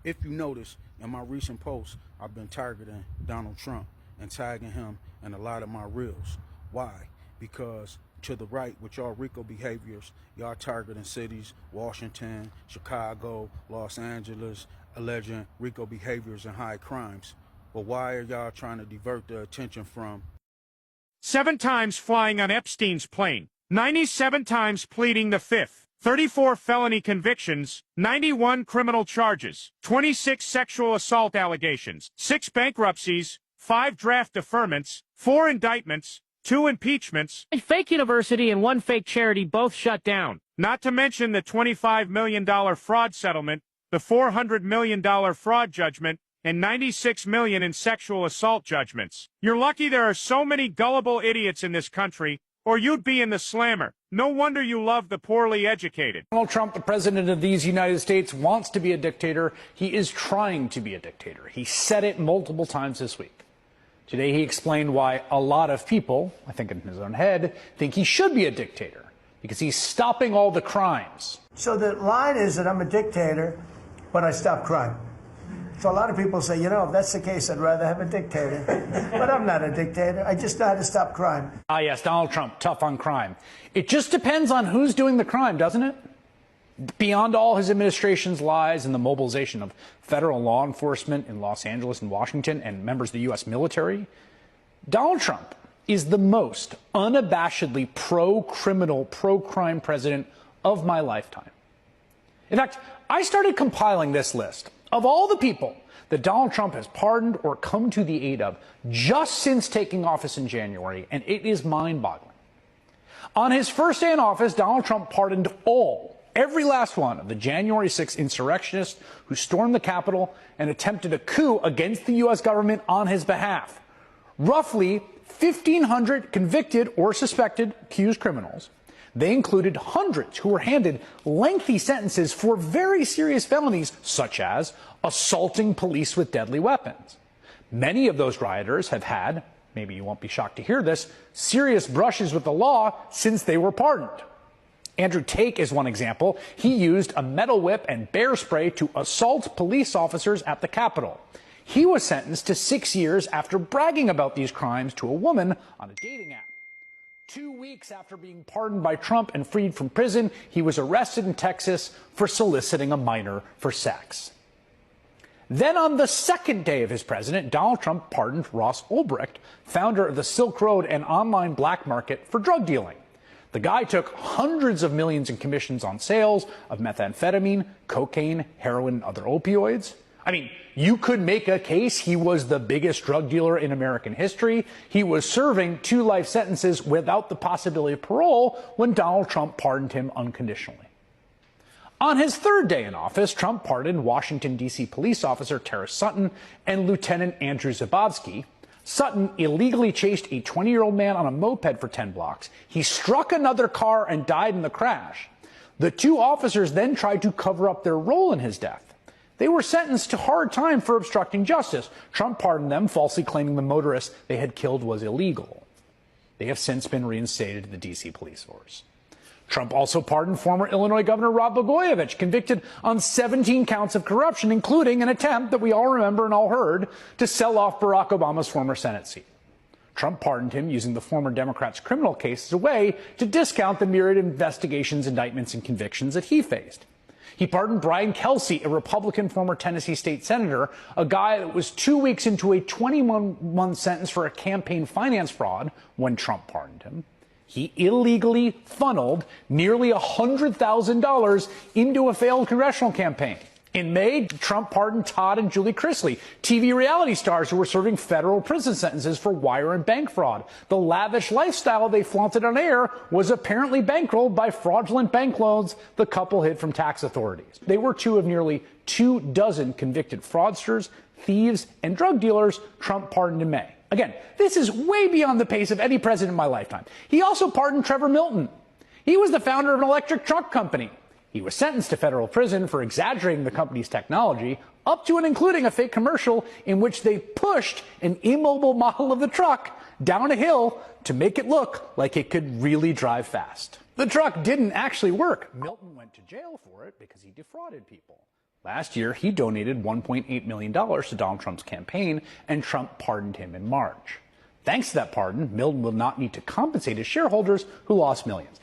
If you notice, in my recent posts, I've been targeting Donald Trump and tagging him in a lot of my reels. Why? Because to the right, with y'all RICO behaviors, y'all targeting cities, Washington, Chicago, Los Angeles, alleging RICO behaviors and high crimes. But why are y'all trying to divert the attention from 7 times flying on Epstein's plane, 97 times pleading the fifth, 34 felony convictions, 91 criminal charges, 26 sexual assault allegations, 6 bankruptcies, 5 draft deferments, 4 indictments, 2 impeachments, A fake university and 1 fake charity both shut down. not to mention the $25 million fraud settlement, the $400 million fraud judgment, and $96 million in sexual assault judgments. You're lucky there are so many gullible idiots in this country, or you'd be in the slammer. No wonder you love the poorly educated. Donald Trump, the president of these United States, wants to be a dictator. He is trying to be a dictator. He said it multiple times this week. Today he explained why a lot of people, I think in his own head, think he should be a dictator because he's stopping all the crimes. So the line is that I'm a dictator, but I stop crime. So a lot of people say, you know, if that's the case, I'd rather have a dictator. But I'm not a dictator. I just know how to stop crime. Ah, yes, Donald Trump, tough on crime. It just depends on who's doing the crime, doesn't it? Beyond all his administration's lies and the mobilization of federal law enforcement in Los Angeles and Washington and members of the U.S. military, Donald Trump is the most unabashedly pro-criminal, pro-crime president of my lifetime. In fact, I started compiling this list of all the people that Donald Trump has pardoned or come to the aid of just since taking office in January, and it is mind-boggling. On his first day in office, Donald Trump pardoned every last one of the January 6th insurrectionists who stormed the Capitol and attempted a coup against the U.S. government on his behalf. Roughly 1,500 convicted or suspected accused criminals. They included hundreds who were handed lengthy sentences for very serious felonies, such as assaulting police with deadly weapons. Many of those rioters have had, maybe you won't be shocked to hear this, serious brushes with the law since they were pardoned. Andrew Tate is one example. He used a metal whip and bear spray to assault police officers at the Capitol. He was sentenced to 6 years after bragging about these crimes to a woman on a dating app. 2 weeks after being pardoned by Trump and freed from prison, he was arrested in Texas for soliciting a minor for sex. Then on the second day of his presidency, Donald Trump pardoned Ross Ulbricht, founder of the Silk Road and online black market for drug dealing. The guy took hundreds of millions in commissions on sales of methamphetamine, cocaine, heroin, and other opioids. I mean, you could make a case he was the biggest drug dealer in American history. He was serving 2 life sentences without the possibility of parole when Donald Trump pardoned him unconditionally. On his third day in office, Trump pardoned Washington, D.C. police officer Tara Sutton and Lieutenant Andrew Zabowski. Sutton illegally chased a 20-year-old man on a moped for 10 blocks. He struck another car and died in the crash. The 2 officers then tried to cover up their role in his death. They were sentenced to hard time for obstructing justice. Trump pardoned them, falsely claiming the motorist they had killed was illegal. They have since been reinstated to the D.C. police force. Trump also pardoned former Illinois Governor Rod Blagojevich, convicted on 17 counts of corruption, including an attempt that we all remember and all heard to sell off Barack Obama's former Senate seat. Trump pardoned him using the former Democrat's criminal case as a way to discount the myriad investigations, indictments, and convictions that he faced. He pardoned Brian Kelsey, a Republican former Tennessee state senator, a guy that was 2 weeks into a 21-month sentence for a campaign finance fraud when Trump pardoned him. He illegally funneled nearly $100,000 into a failed congressional campaign. In May, Trump pardoned Todd and Julie Chrisley, TV reality stars who were serving federal prison sentences for wire and bank fraud. The lavish lifestyle they flaunted on air was apparently bankrolled by fraudulent bank loans the couple hid from tax authorities. They were 2 of nearly 24 convicted fraudsters, thieves, and drug dealers Trump pardoned in May. Again, this is way beyond the pace of any president in my lifetime. He also pardoned Trevor Milton. He was the founder of an electric truck company. He was sentenced to federal prison for exaggerating the company's technology, up to and including a fake commercial in which they pushed an immobile model of the truck down a hill to make it look like it could really drive fast. The truck didn't actually work. Milton went to jail for it because he defrauded people. Last year, he donated $1.8 million to Donald Trump's campaign, and Trump pardoned him in March. Thanks to that pardon, Milton will not need to compensate his shareholders who lost millions.